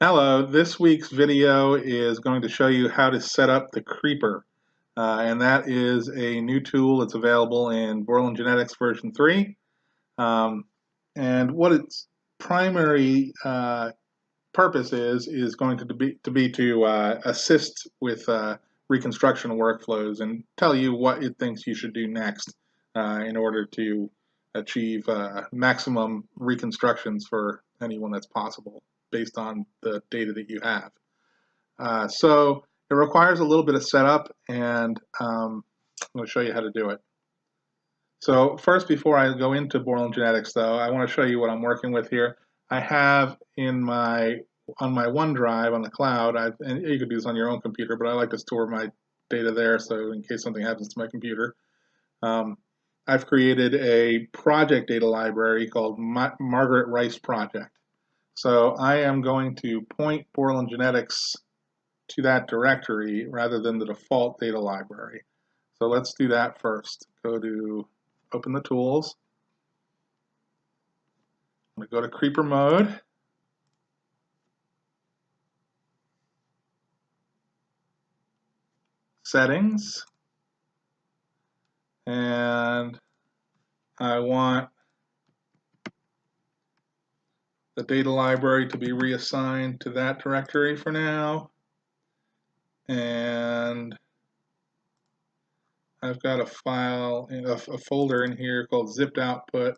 Hello, this week's video is going to show you how to set up the creeper. And that is a new tool that's available in Borland Genetics version 3. And what its primary purpose is going to be to assist with reconstruction workflows and tell you what it thinks you should do next in order to achieve maximum reconstructions for anyone that's possible based on the data that you have. So it requires a little bit of setup, and I'm going to show you how to do it. So first, before I go into Borland Genetics, though, I want to show you what I'm working with here. I have on my OneDrive on the cloud, and you could do this on your own computer, but I like to store my data there, so in case something happens to my computer. I've created a project data library called Margaret Rice Project. So I am going to point Borland Genetics to that directory rather than the default data library. So let's do that first. Go to open the tools. I'm going to go to creeper mode. Settings. And I want the data library to be reassigned to that directory for now. And I've got a file, a folder in here called zipped output,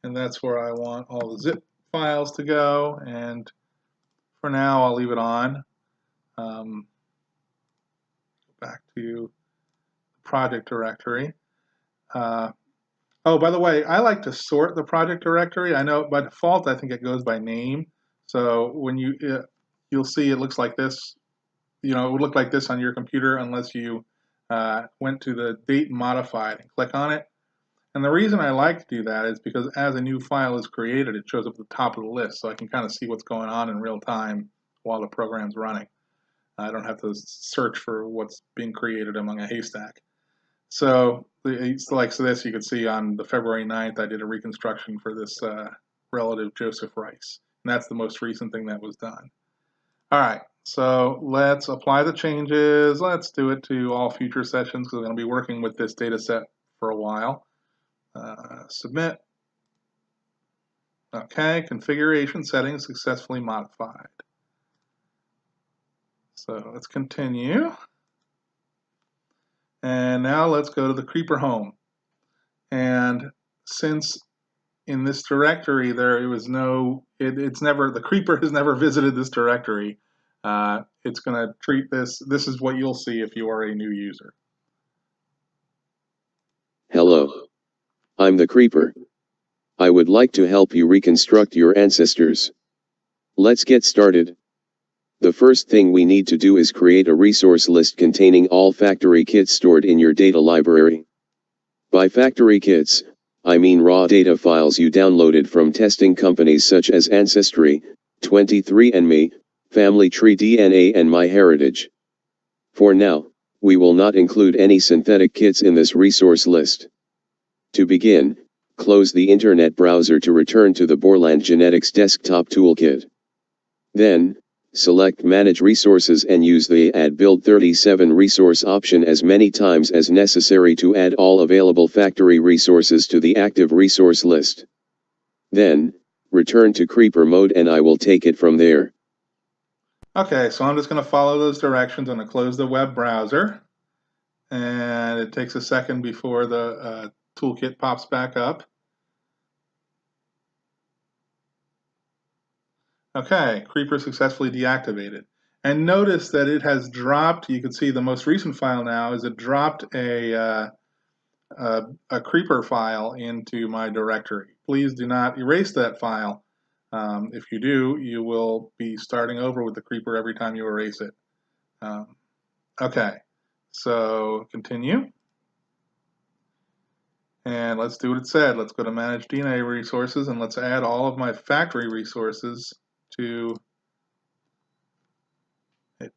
and that's where I want all the zip files to go. And for now, I'll leave it on. Back to the project directory. Oh, by the way, I like to sort the project directory. I know by default, I think it goes by name. So when you'll see it looks like this. It would look like this on your computer unless you went to the date modified and click on it. And the reason I like to do that is because as a new file is created, it shows up at the top of the list, so I can kind of see what's going on in real time while the program's running. I don't have to search for what's being created among a haystack. So like this, you can see on the February 9th, I did a reconstruction for this relative Joseph Rice. And that's the most recent thing that was done. All right, so let's apply the changes. Let's do it to all future sessions because we're going to be working with this data set for a while. Submit. Okay, configuration settings successfully modified. So let's continue. And now let's go to the creeper home. And since in this directory there was the creeper has never visited this directory, it's going to treat this is what you'll see if you are a new user. Hello. I'm the creeper. I would like to help you reconstruct your ancestors. Let's get started. The first thing we need to do is create a resource list containing all factory kits stored in your data library. By factory kits, I mean raw data files you downloaded from testing companies such as Ancestry, 23andMe, Family Tree DNA and MyHeritage. For now, we will not include any synthetic kits in this resource list. To begin, close the Internet browser to return to the Borland Genetics desktop toolkit. Then, select Manage Resources and use the Add Build 37 resource option as many times as necessary to add all available factory resources to the active resource list. Then, return to Creeper mode and I will take it from there. Okay, so I'm just going to follow those directions. I'm going to close the web browser. And it takes a second before the toolkit pops back up. Okay, creeper successfully deactivated. And notice that it has dropped, you can see the most recent file now is it dropped a creeper file into my directory. Please do not erase that file. If you do, you will be starting over with the creeper every time you erase it. Okay, so continue. And let's do what it said. Let's go to Manage DNA Resources and let's add all of my factory resources to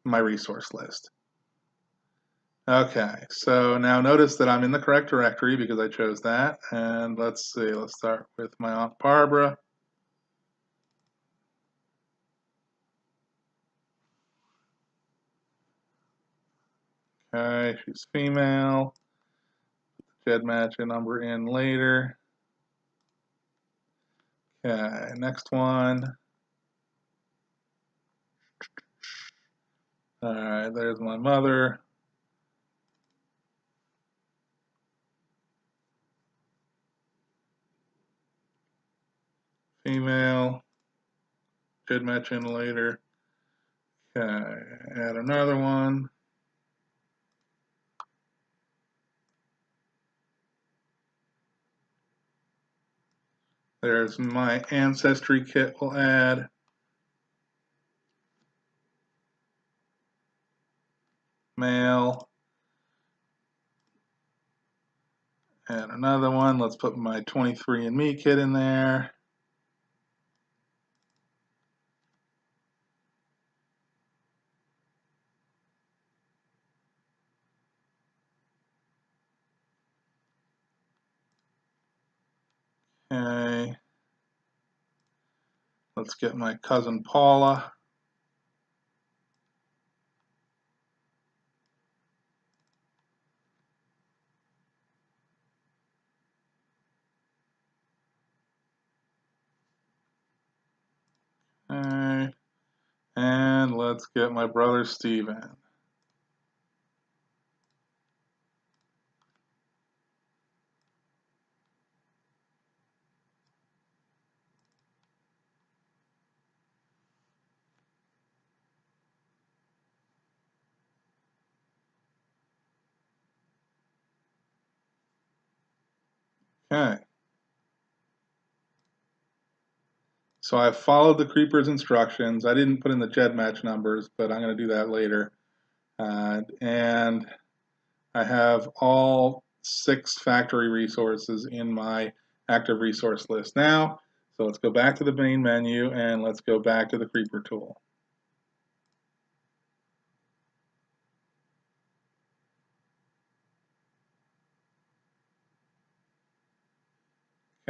my resource list. Okay, so now notice that I'm in the correct directory because I chose that. And let's see, let's start with my Aunt Barbara. Okay, she's female. Ged match a number in later. Okay, next one. Alright, there's my mother. Female. Ged match in later. Okay, add another one. There's my ancestry kit we'll add. Male. And another one. Let's put my 23andMe kit in there. Okay. Let's get my cousin Paula. Okay. And let's get my brother Steven. Okay. So I followed the creeper's instructions. I didn't put in the Ged match numbers, but I'm going to do that later. And I have all 6 factory resources in my active resource list now. So let's go back to the main menu and let's go back to the creeper tool.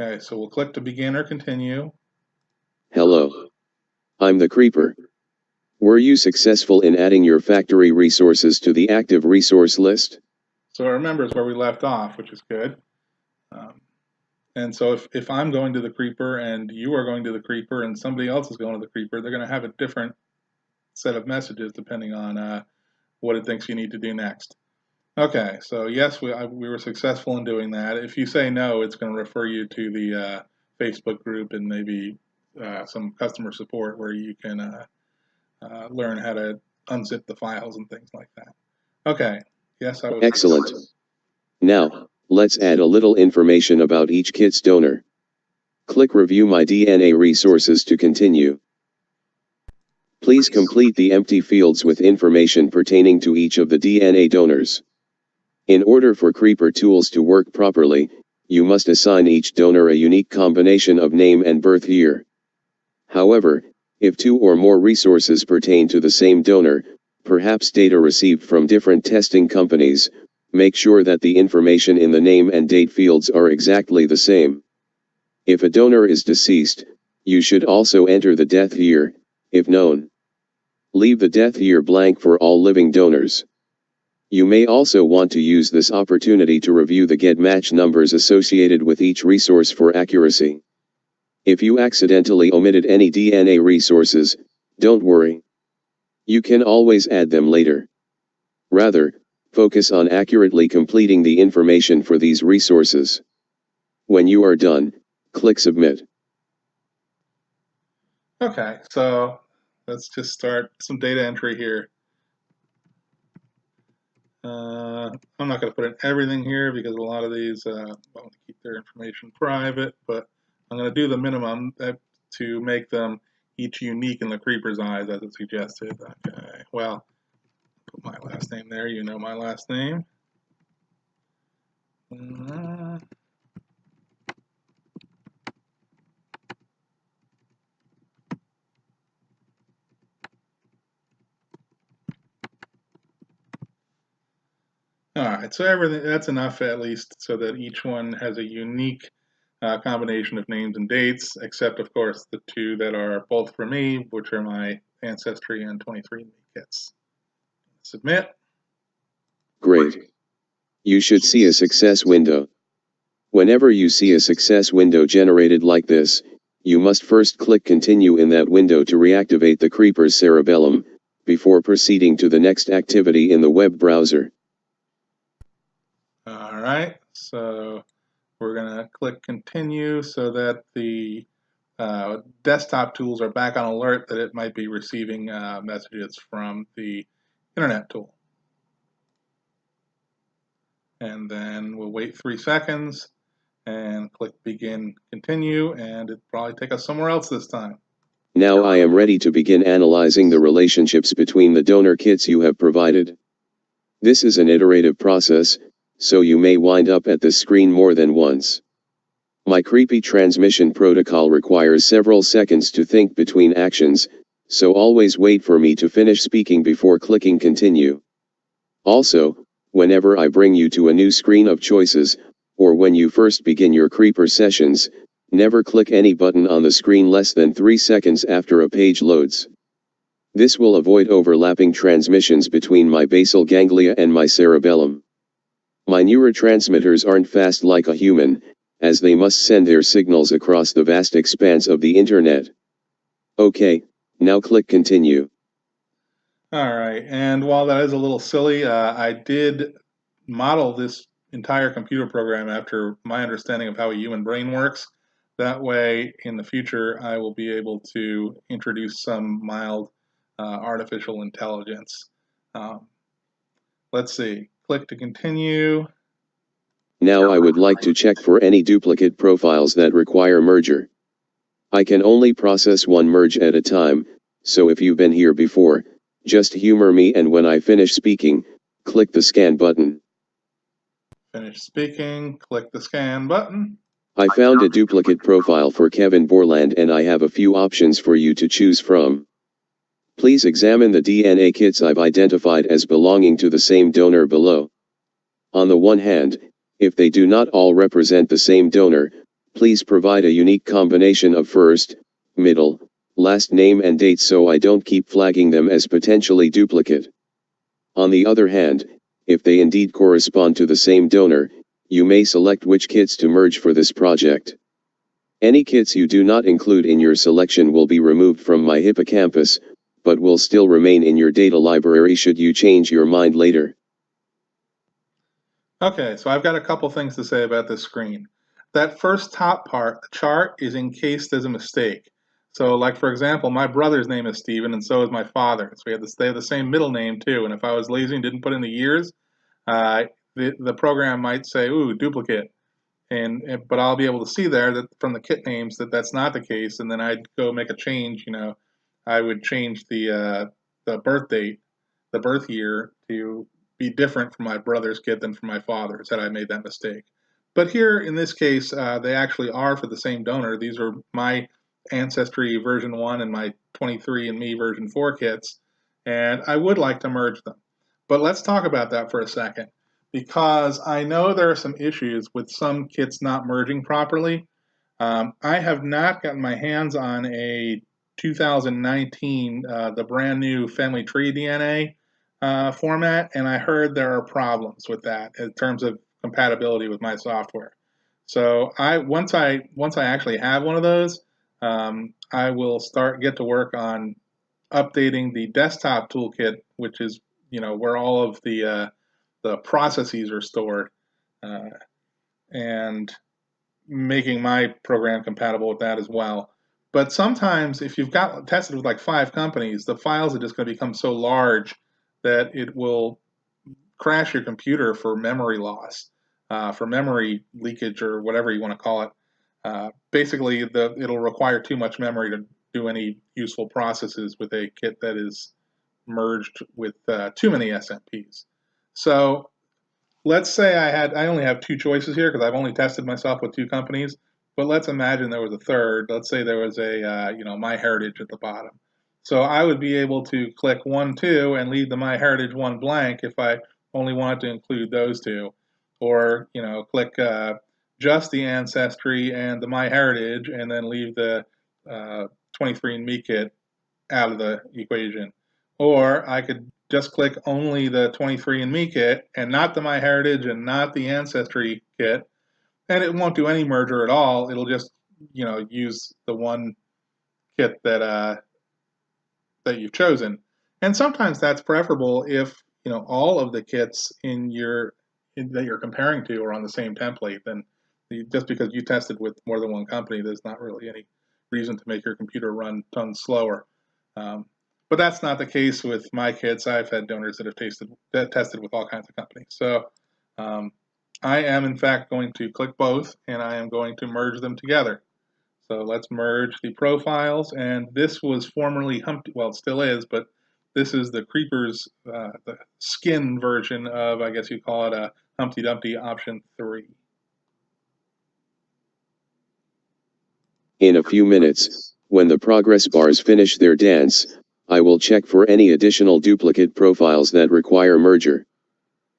Okay, so we'll click to begin or continue. Hello. I'm the creeper. Were you successful in adding your factory resources to the active resource list? So it remembers where we left off, which is good. And so if I'm going to the creeper and you are going to the creeper and somebody else is going to the creeper, they're going to have a different set of messages depending on what it thinks you need to do next. Okay, so yes, we were successful in doing that. If you say no, it's going to refer you to the Facebook group and maybe some customer support where you can learn how to unzip the files and things like that. Okay, yes, I was. Excellent. Now, let's add a little information about each kit's donor. Click Review My DNA Resources to continue. Please complete the empty fields with information pertaining to each of the DNA donors. In order for Creeper tools to work properly, you must assign each donor a unique combination of name and birth year. However, if 2 or more resources pertain to the same donor, perhaps data received from different testing companies, make sure that the information in the name and date fields are exactly the same. If a donor is deceased, you should also enter the death year, if known. Leave the death year blank for all living donors. You may also want to use this opportunity to review the Ged match numbers associated with each resource for accuracy. If you accidentally omitted any DNA resources, don't worry. You can always add them later. Rather, focus on accurately completing the information for these resources. When you are done, click Submit. Okay, so let's just start some data entry here. I'm not going to put in everything here because a lot of these want to keep their information private, but I'm going to do the minimum to make them each unique in the creeper's eyes as it suggested. Okay, well, put my last name there. You know my last name. All right, so everything that's enough at least so that each one has a unique combination of names and dates, except of course the 2 that are both for me, which are my Ancestry and 23andMe kits. Submit. Great. You should see a success window. Whenever you see a success window generated like this, you must first click continue in that window to reactivate the creeper's cerebellum, before proceeding to the next activity in the web browser. Alright, so we're going to click continue so that the desktop tools are back on alert that it might be receiving messages from the internet tool. And then we'll wait 3 seconds and click begin continue, and it'll probably take us somewhere else this time. Now I am ready to begin analyzing the relationships between the donor kits you have provided. This is an iterative process, so you may wind up at this screen more than once. My creepy transmission protocol requires several seconds to think between actions, so always wait for me to finish speaking before clicking continue. Also, whenever I bring you to a new screen of choices, or when you first begin your creeper sessions, never click any button on the screen less than 3 seconds after a page loads. This will avoid overlapping transmissions between my basal ganglia and my cerebellum. My neurotransmitters aren't fast like a human, as they must send their signals across the vast expanse of the internet. Okay, now click continue. Alright, and while that is a little silly, I did model this entire computer program after my understanding of how a human brain works. That way, in the future, I will be able to introduce some mild artificial intelligence. Let's see, click to continue. Now I would like to check for any duplicate profiles that require merger. I can only process one merge at a time, so if you've been here before, just humor me, and when I finish speaking, click the scan button. Finish speaking, click the scan button. I found a duplicate profile for Kevin Borland, and I have a few options for you to choose from. Please examine the DNA kits I've identified as belonging to the same donor below. On the one hand, if they do not all represent the same donor, please provide a unique combination of first, middle, last name and date so I don't keep flagging them as potentially duplicate. On the other hand, if they indeed correspond to the same donor, you may select which kits to merge for this project. Any kits you do not include in your selection will be removed from my hippocampus, but will still remain in your data library should you change your mind later. Okay, so I've got a couple things to say about this screen. That first top part, the chart, is in case there's a mistake. So, like for example, my brother's name is Stephen, and so is my father's. They have the same middle name too. And if I was lazy and didn't put in the years, the program might say, "Ooh, duplicate." But I'll be able to see there that from the kit names that that's not the case, and then I'd go make a change. I would change the birth date, the birth year, to be different from my brother's kit than from my father's had I made that mistake. But here in this case, they actually are for the same donor. These are my Ancestry version 1 and my 23andMe version 4 kits, and I would like to merge them. But let's talk about that for a second, because I know there are some issues with some kits not merging properly. I have not gotten my hands on a 2019, the brand new family tree DNA format, and I heard there are problems with that in terms of compatibility with my software. So once I actually have one of those, I will get to work on updating the desktop toolkit, which is where all of the processes are stored, and making my program compatible with that as well. But sometimes if you've got tested with like 5 companies, the files are just going to become so large that it will crash your computer for memory loss, for memory leakage, or whatever you want to call it. Basically, it'll require too much memory to do any useful processes with a kit that is merged with too many SMPs. So let's say I only have 2 choices here because I've only tested myself with 2 companies. But let's imagine there was a third. Let's say there was a MyHeritage at the bottom. So I would be able to click 1, 2 and leave the MyHeritage one blank if I only wanted to include those 2, or click just the Ancestry and the MyHeritage and then leave the 23andMe kit out of the equation. Or I could just click only the 23andMe kit and not the MyHeritage and not the Ancestry kit, and it won't do any merger at all. It'll just, use the one kit that you've chosen. And sometimes that's preferable if all of the kits that you're comparing to are on the same template. Then just because you tested with more than one company, there's not really any reason to make your computer run tons slower. But that's not the case with my kits. I've had donors that have tested with all kinds of companies. So I am in fact going to click both, and I am going to merge them together. So let's merge the profiles, and this was formerly Humpty, well, it still is, but this is the Creeper's, the skin version of, I guess you call it, a Humpty Dumpty Option 3. In a few minutes, when the progress bars finish their dance, I will check for any additional duplicate profiles that require merger.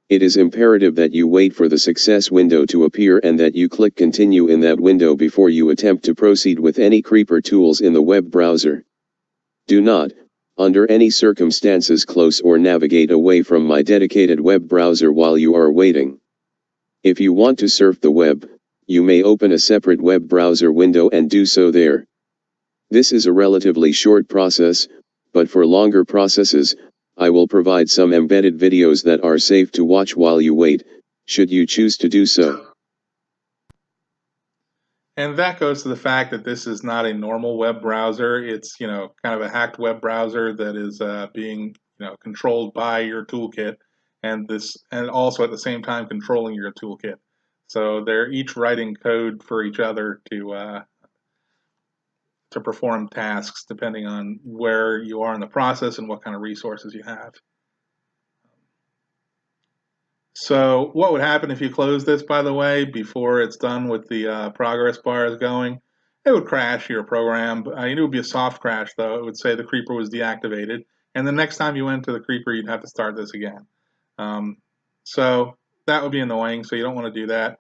It is imperative that you wait for the success window to appear and that you click continue in that window before you attempt to proceed with any Creeper tools in the web browser. Do not, under any circumstances, close or navigate away from my dedicated web browser while you are waiting. If you want to surf the web, you may open a separate web browser window and do so there. This is a relatively short process, but for longer processes, I will provide some embedded videos that are safe to watch while you wait, should you choose to do so. And that goes to the fact that this is not a normal web browser. It's, kind of a hacked web browser that is being, controlled by your toolkit, and also at the same time controlling your toolkit. So they're each writing code for each other to perform tasks depending on where you are in the process and what kind of resources you have. So what would happen if you close this, by the way, before it's done with the progress bars going? It would crash your program. It would be a soft crash, though. It would say the Creeper was deactivated, and the next time you went to the Creeper, you'd have to start this again. So that would be annoying, so you don't want to do that.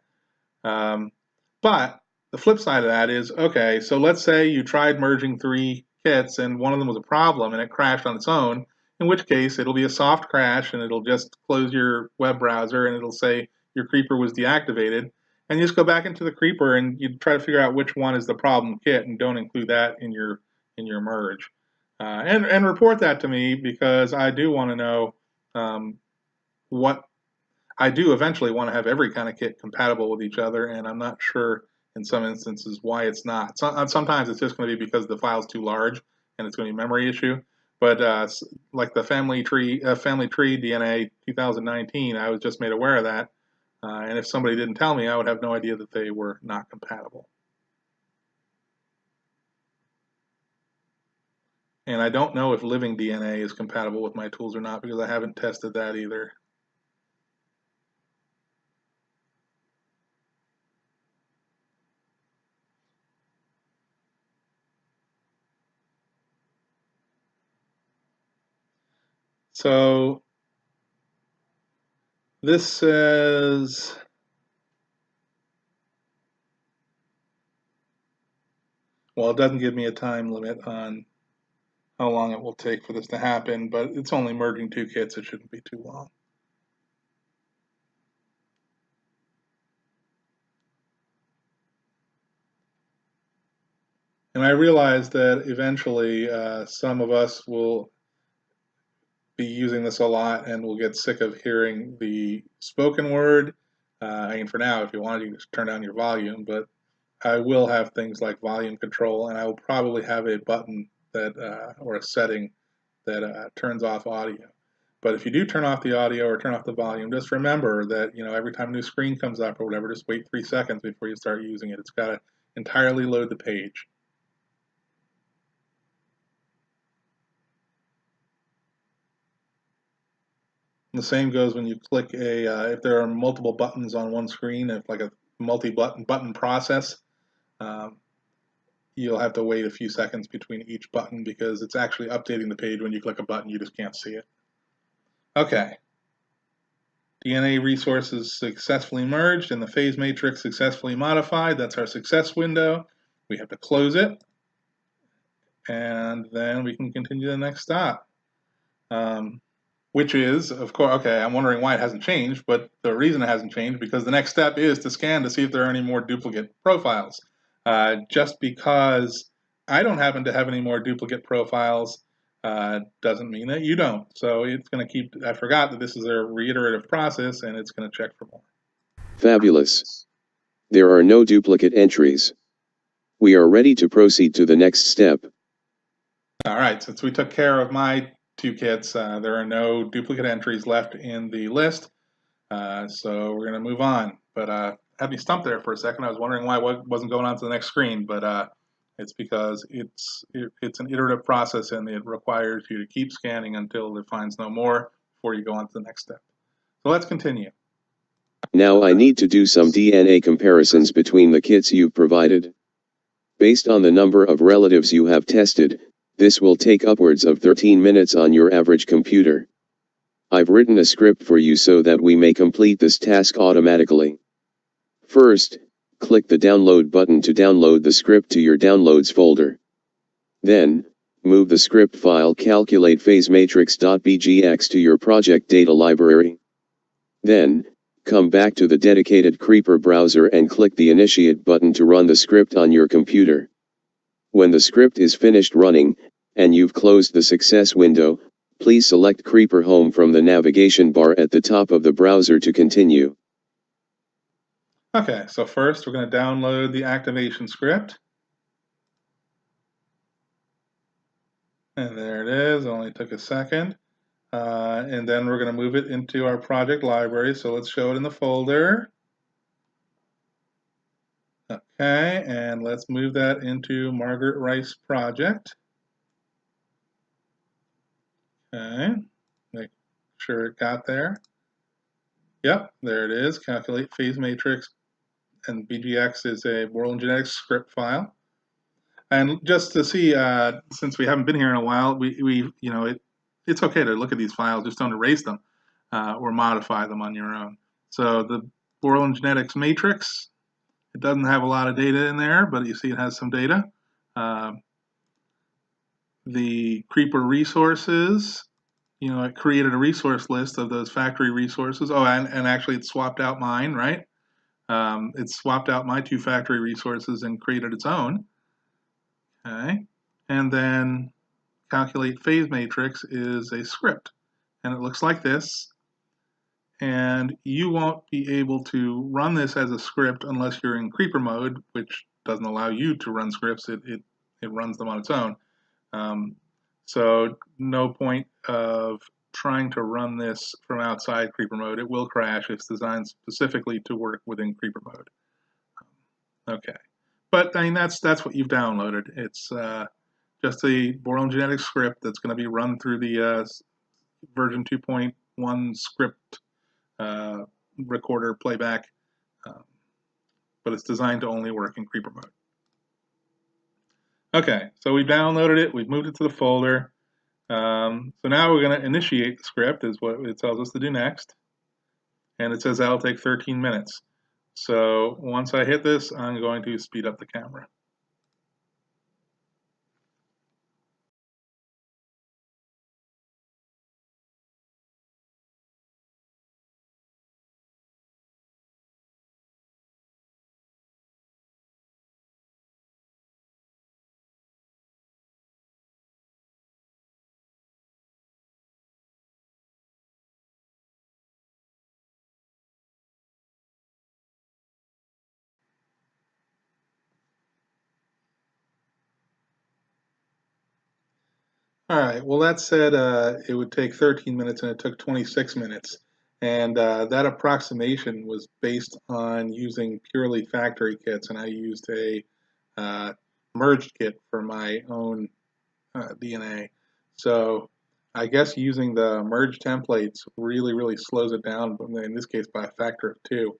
But the flip side of that is, okay, so let's say you tried merging 3 kits and one of them was a problem and it crashed on its own, in which case it'll be a soft crash and it'll just close your web browser and it'll say your Creeper was deactivated. And you just go back into the Creeper and you try to figure out which one is the problem kit and don't include that in your merge. And report that to me, because I do want to know what I do eventually want to have every kind of kit compatible with each other, and I'm not sure in some instances why it's not. Sometimes it's just going to be because the file's too large and it's going to be a memory issue. But like the family tree DNA 2019, I was just made aware of that, and if somebody didn't tell me, I would have no idea that they were not compatible. And I don't know if living DNA is compatible with my tools or not, because I haven't tested that either. So this says, well, it doesn't give me a time limit on how long it will take for this to happen, but it's only merging 2 kits. It shouldn't be too long. And I realize that eventually some of us will be using this a lot and will get sick of hearing the spoken word. I mean, for now, if you wanted, you can just turn down your volume, but I will have things like volume control, and I will probably have a button that or a setting that turns off audio. But if you do turn off the audio or turn off the volume, just remember that every time a new screen comes up or whatever, just wait 3 seconds before you start using it. It's got to entirely load the page. The same goes when you click if there are multiple buttons on one screen, if like a multi-button process, you'll have to wait a few seconds between each button because it's actually updating the page. When you click a button, you just can't see it. Okay. DNA resources successfully merged and the phase matrix successfully modified. That's our success window. We have to close it, and then we can continue to the next stop. which is, of course, okay, I'm wondering why it hasn't changed, but the reason it hasn't changed, because the next step is to scan to see if there are any more duplicate profiles. Just because I don't happen to have any more duplicate profiles doesn't mean that you don't. So it's going to keep, I forgot that this is a reiterative process, and it's going to check for more. Fabulous. There are no duplicate entries. We are ready to proceed to the next step. All right, since we took care of my two kits, there are no duplicate entries left in the list. So we're going to move on. But had me stumped there for a second. I was wondering why it wasn't going on to the next screen, but it's because it's an iterative process, and it requires you to keep scanning until it finds no more before you go on to the next step. So let's continue. Now I need to do some DNA comparisons between the kits you've provided. Based on the number of relatives you have tested, this will take upwards of 13 minutes on your average computer. I've written a script for you so that we may complete this task automatically. First, click the download button to download the script to your downloads folder. Then, move the script file calculatephasematrix.bgx to your project data library. Then, come back to the dedicated Creeper browser and click the Initiate button to run the script on your computer. When the script is finished running, and you've closed the success window, please select Creeper Home from the navigation bar at the top of the browser to continue. Okay, so first we're going to download the activation script. And there it is, it only took a second. And then we're going to move it into our project library. So let's show it in the folder. Okay, and let's move that into Margaret Rice project. Okay, make sure it got there. Yep, there it is. Calculate phase matrix, and BGX is a Borland genetics script file. And just to see, since we haven't been here in a while, it's okay to look at these files, just don't erase them or modify them on your own. So the Borland genetics matrix, it doesn't have a lot of data in there, but you see it has some data. The Creeper resources, it created a resource list of those factory resources. Oh, and actually it swapped out mine, right? It swapped out my two factory resources and created its own. Okay, and then calculate phase matrix is a script, and it looks like this. And you won't be able to run this as a script unless you're in Creeper mode, which doesn't allow you to run scripts. It runs them on its own. So no point of trying to run this from outside Creeper mode. It will crash. It's designed specifically to work within Creeper mode. Okay, but I mean that's what you've downloaded. It's just a Borland genetics script that's going to be run through the version 2.1 script recorder playback, but it's designed to only work in Creeper mode. Okay, so we downloaded it, we've moved it to the folder. So now we're going to initiate the script, is what it tells us to do next. And it says that'll take 13 minutes. So once I hit this, I'm going to speed up the camera. All right, well, that said it would take 13 minutes and it took 26 minutes. And that approximation was based on using purely factory kits, and I used a merged kit for my own DNA. So I guess using the merged templates really slows it down, in this case by a factor of 2.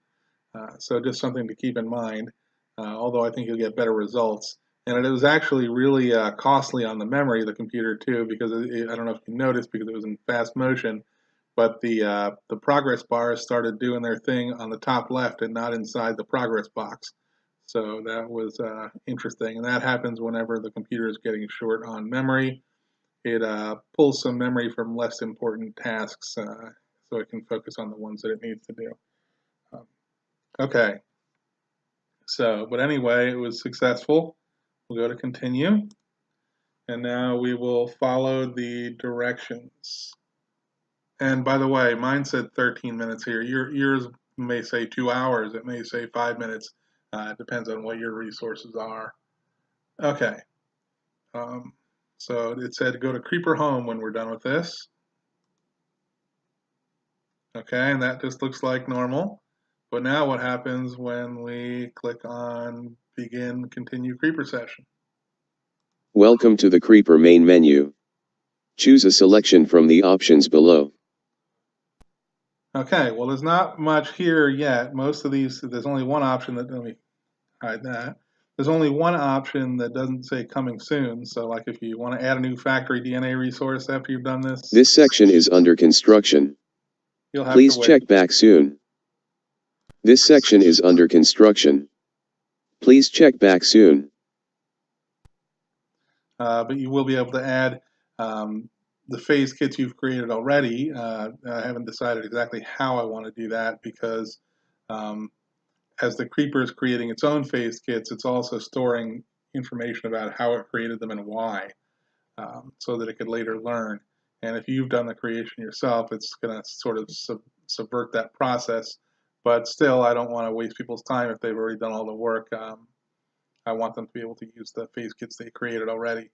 So just something to keep in mind, although I think you'll get better results. And it was actually really costly on the memory of the computer too, because I don't know if you noticed, because it was in fast motion, but the progress bars started doing their thing on the top left and not inside the progress box. So that was interesting, and that happens whenever the computer is getting short on memory. it pulls some memory from less important tasks so it can focus on the ones that it needs to do. Okay, so, but anyway, it was successful. We'll go to continue. And now we will follow the directions. And by the way, mine said 13 minutes here. Yours may say 2 hours. It may say 5 minutes. It depends on what your resources are. Okay. So it said go to Creeper Home when we're done with this. Okay, and that just looks like normal. But now what happens when we click on Begin Continue Creeper Session? Welcome to the Creeper main menu. Choose a selection from the options below. Okay, well there's not much here yet. Most of these, there's only one option that, let me hide that. There's only one option that doesn't say coming soon. So like if you want to add a new factory DNA resource after you've done this. This section is under construction. You'll have Please to wait. check back soon. This section is under construction. Please check back soon. But you will be able to add the phase kits you've created already. I haven't decided exactly how I want to do that because as the Creeper is creating its own phase kits, it's also storing information about how it created them and why, so that it could later learn. And if you've done the creation yourself, it's going to sort of subvert that process. But still, I don't want to waste people's time if they've already done all the work. I want them to be able to use the phase kits they created already.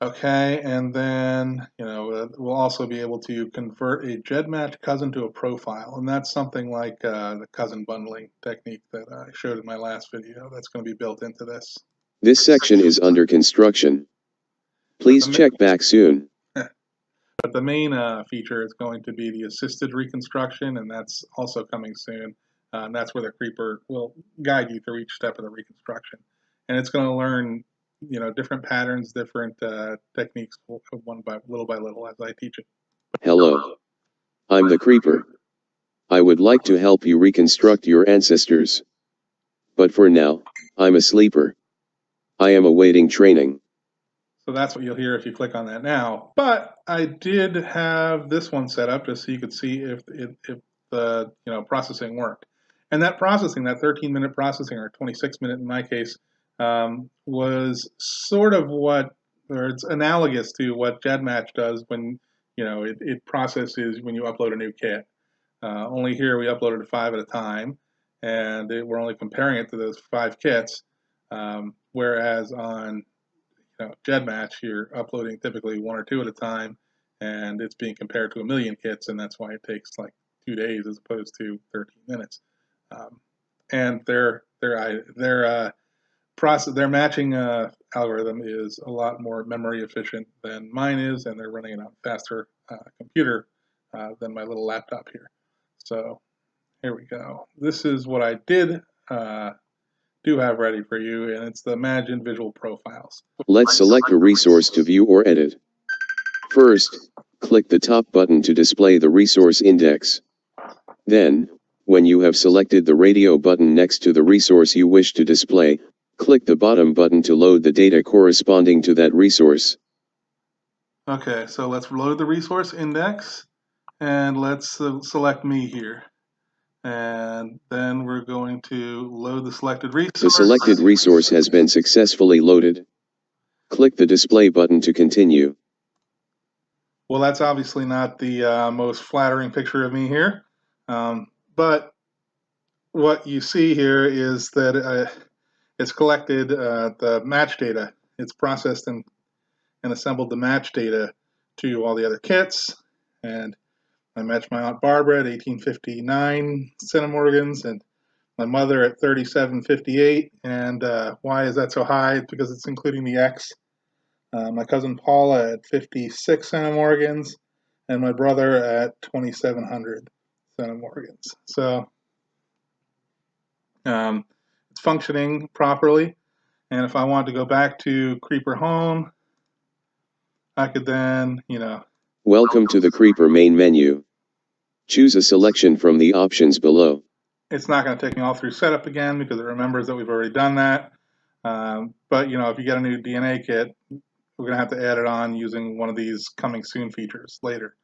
Okay, and then we'll also be able to convert a GEDmatch cousin to a profile, and that's something like the cousin bundling technique that I showed in my last video. That's going to be built into this. This section is under construction. Please check back soon. But the main feature is going to be the assisted reconstruction, and that's also coming soon. And that's where the Creeper will guide you through each step of the reconstruction, and it's going to learn different patterns, different techniques, little by little as I teach it. Hello. I'm the Creeper. I would like to help you reconstruct your ancestors. But for now, I'm a sleeper. I am awaiting training. So that's what you'll hear if you click on that now. But I did have this one set up just so you could see if the processing worked. And that processing, that 13-minute processing, or 26-minute in my case, was sort of it's analogous to what GEDmatch does when it processes when you upload a new kit. Only here we uploaded 5 at a time, and we're only comparing it to those 5 kits. Whereas on GEDmatch, you're uploading typically 1 or 2 at a time, and it's being compared to 1 million kits, and that's why it takes like 2 days as opposed to 13 minutes. And their matching algorithm is a lot more memory efficient than mine is, and they're running on a faster computer than my little laptop here. So here we go. This is what I do have ready for you, and it's the Imagine Visual Profiles. Let's select a resource to view or edit. First, click the top button to display the resource index. Then, when you have selected the radio button next to the resource you wish to display, click the bottom button to load the data corresponding to that resource. Okay, so let's load the resource index, and let's select me here. And then we're going to load the selected resource. The selected resource has been successfully loaded. Click the display button to continue. Well, that's obviously not the most flattering picture of me here. But what you see here is that it's collected the match data. It's processed and assembled the match data to all the other kits. And I matched my Aunt Barbara at 1859 centimorgans and my mother at 3758. And why is that so high? It's because it's including the X. My cousin Paula at 56 centimorgans and my brother at 2700 centimorgans. So it's functioning properly. And if I want to go back to Creeper Home, I could then, Welcome to the Creeper main menu. Choose a selection from the options below. It's not going to take me all through setup again because it remembers that we've already done that. But, if you get a new DNA kit, we're going to have to add it on using one of these coming soon features later.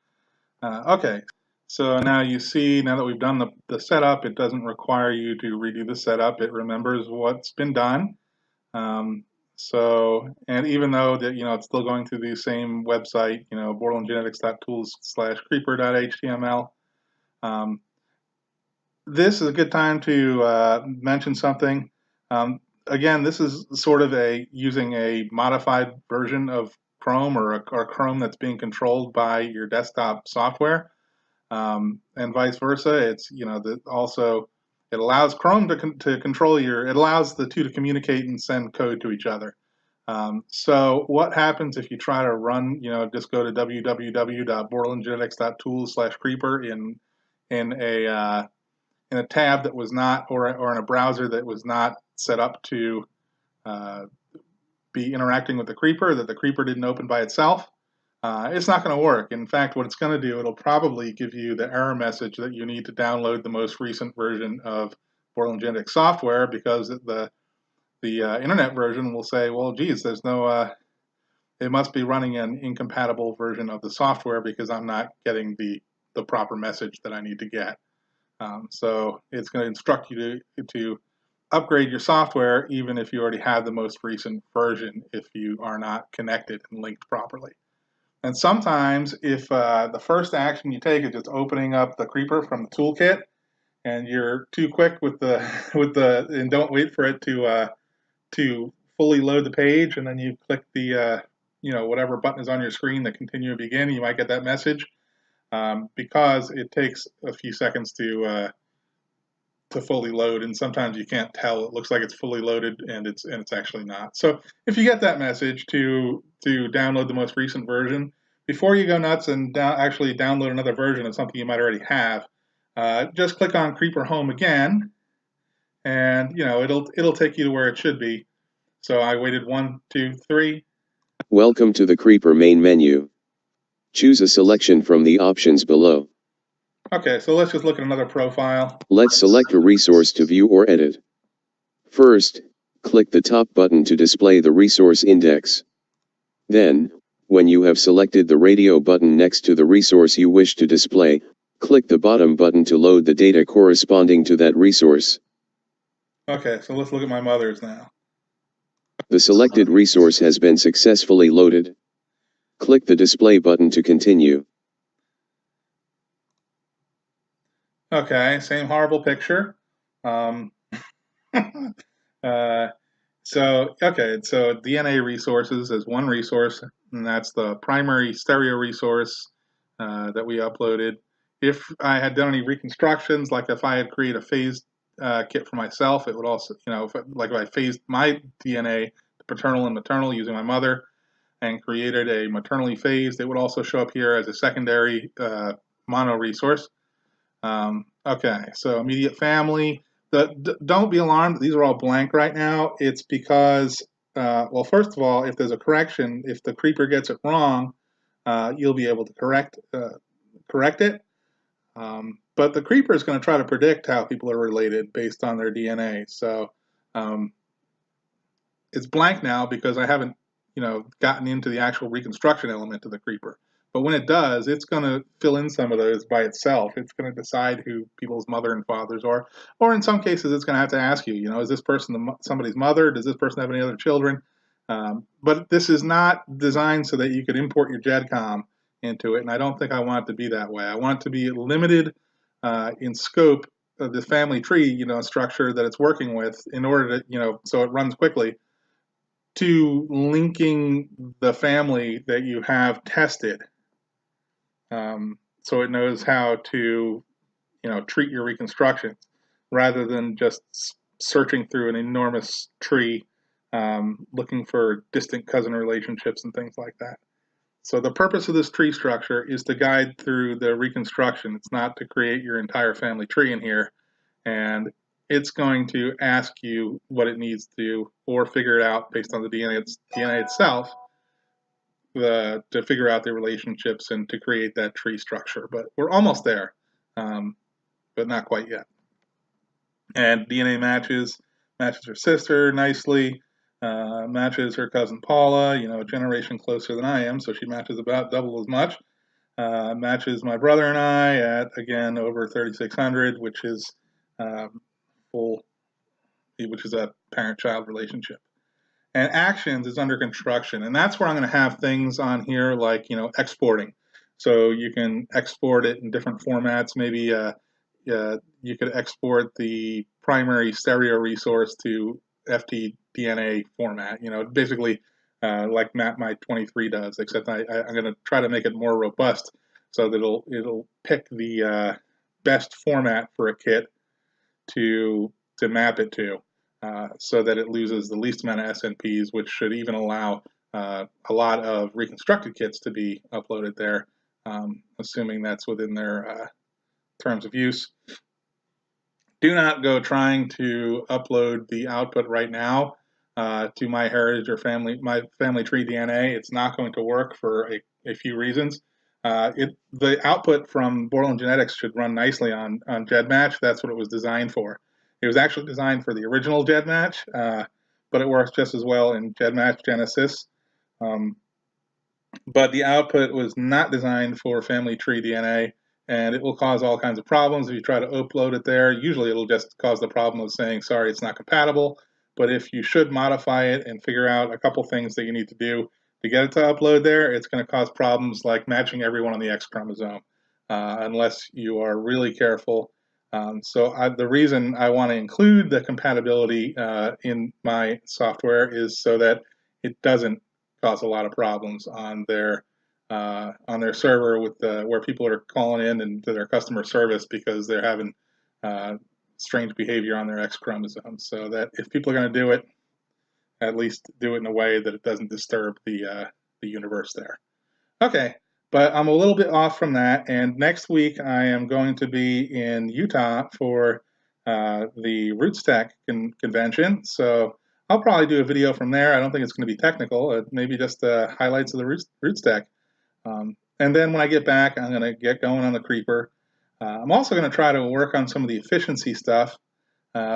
Okay, so now you see, now that we've done the setup, it doesn't require you to redo the setup. It remembers what's been done. And even though that, it's still going through the same website, borlandgenetics.tools/creeper.html. This is a good time to mention something. Again, this is sort of using a modified version of Chrome or Chrome that's being controlled by your desktop software, and vice versa. It's also it allows Chrome to control it allows the two to communicate and send code to each other. So what happens if you try to run, just go to www.borlandgenetics.tools/creeper in a tab that was not, or in a browser that was not set up to be interacting with the creeper, that the creeper didn't open by itself. It's not going to work. In fact, what it's going to do, it'll probably give you the error message that you need to download the most recent version of Borland Genetics software, because the internet version will say, well, geez, there's no, it must be running an incompatible version of the software because I'm not getting the proper message that I need to get. So it's going to instruct you to upgrade your software even if you already have the most recent version, if you are not connected and linked properly. And sometimes if the first action you take is just opening up the creeper from the toolkit, and you're too quick with the and don't wait for it to fully load the page, and then you click the whatever button is on your screen, the continue and begin, you might get that message, because it takes a few seconds to fully load, and sometimes you can't tell. It looks like it's fully loaded, and it's actually not. So if you get that message to download the most recent version, before you go nuts and actually download another version of something you might already have, just click on Creeper Home again, and it'll take you to where it should be. So I waited 1, 2, 3. Welcome to the Creeper main menu. Choose a selection from the options below. Okay, so let's just look at another profile. Let's select a resource to view or edit. First, click the top button to display the resource index. Then, when you have selected the radio button next to the resource you wish to display, click the bottom button to load the data corresponding to that resource. Okay, so let's look at my mother's now. The selected resource has been successfully loaded. Click the display button to continue. Okay, same horrible picture. So DNA resources is one resource, and that's the primary stereo resource that we uploaded. If I had done any reconstructions, like if I had created a phased kit for myself, it would also, if I phased my DNA, the paternal and maternal, using my mother, and created a maternally phased, it would also show up here as a secondary mono resource. Okay, so immediate family. Don't be alarmed. These are all blank right now. It's because, well, first of all, if there's a correction, if the creeper gets it wrong, you'll be able to correct it. But the creeper is going to try to predict how people are related based on their DNA. So it's blank now because I haven't, gotten into the actual reconstruction element of the creeper. But when it does, it's going to fill in some of those by itself. It's going to decide who people's mother and fathers are. Or in some cases, it's going to have to ask you, is this person somebody's mother? Does this person have any other children? But this is not designed so that you could import your GEDCOM into it, and I don't think I want it to be that way. I want it to be limited in scope of the family tree, structure that it's working with, in order to, so it runs quickly, to linking the family that you have tested, so it knows how to, treat your reconstructions, rather than just searching through an enormous tree, looking for distant cousin relationships and things like that. So the purpose of this tree structure is to guide through the reconstruction. It's not to create your entire family tree in here, and it's going to ask you what it needs to, or figure it out based on the DNA itself, to figure out the relationships and to create that tree structure. But we're almost there, but not quite yet. And DNA matches her sister nicely. Matches her cousin Paula, a generation closer than I am, so she matches about double as much. Matches my brother and I at, again, over 3,600, which is full, which is a parent-child relationship. And actions is under construction, and that's where I'm going to have things on here like exporting. So you can export it in different formats. Maybe you could export the primary stereo resource to FTDNA format. Basically like MapMy23 does, except I'm going to try to make it more robust so that it'll pick the best format for a kit to map it to, so that it loses the least amount of SNPs, which should even allow a lot of reconstructed kits to be uploaded there, assuming that's within their terms of use. Do not go trying to upload the output right now to MyHeritage or my family tree DNA. It's not going to work for a few reasons. The output from Borland Genetics should run nicely on GEDmatch. That's what it was designed for. It was actually designed for the original GEDmatch, but it works just as well in GEDmatch Genesis. But the output was not designed for family tree DNA, and it will cause all kinds of problems if you try to upload it there. Usually it'll just cause the problem of saying, sorry, it's not compatible. But if you should modify it and figure out a couple things that you need to do to get it to upload there, it's going to cause problems like matching everyone on the X chromosome, unless you are really careful. The reason I want to include the compatibility in my software is so that it doesn't cause a lot of problems on their server with where people are calling in and to their customer service because they're having strange behavior on their X chromosomes. So that if people are going to do it, at least do it in a way that it doesn't disturb the universe there. Okay, but I'm a little bit off from that, and next week I am going to be in Utah for the RootsTech convention. So I'll probably do a video from there. I don't think it's going to be technical. Maybe just highlights of the RootsTech. And then when I get back, I'm going to get going on the Creeper. I'm also going to try to work on some of the efficiency stuff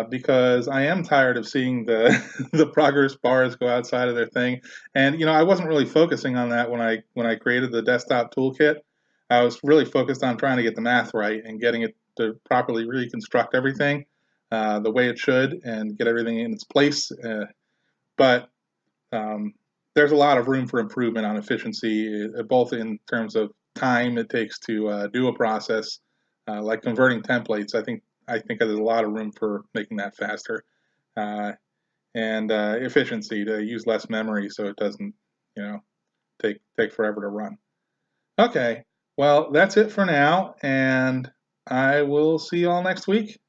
because I am tired of seeing the the progress bars go outside of their thing. And I wasn't really focusing on that when I created the desktop toolkit. I was really focused on trying to get the math right and getting it to properly reconstruct everything the way it should and get everything in its place. But there's a lot of room for improvement on efficiency, both in terms of time it takes to do a process, like converting templates. I think there's a lot of room for making that faster, and efficiency to use less memory so it doesn't, take forever to run. Okay, well that's it for now, and I will see you all next week.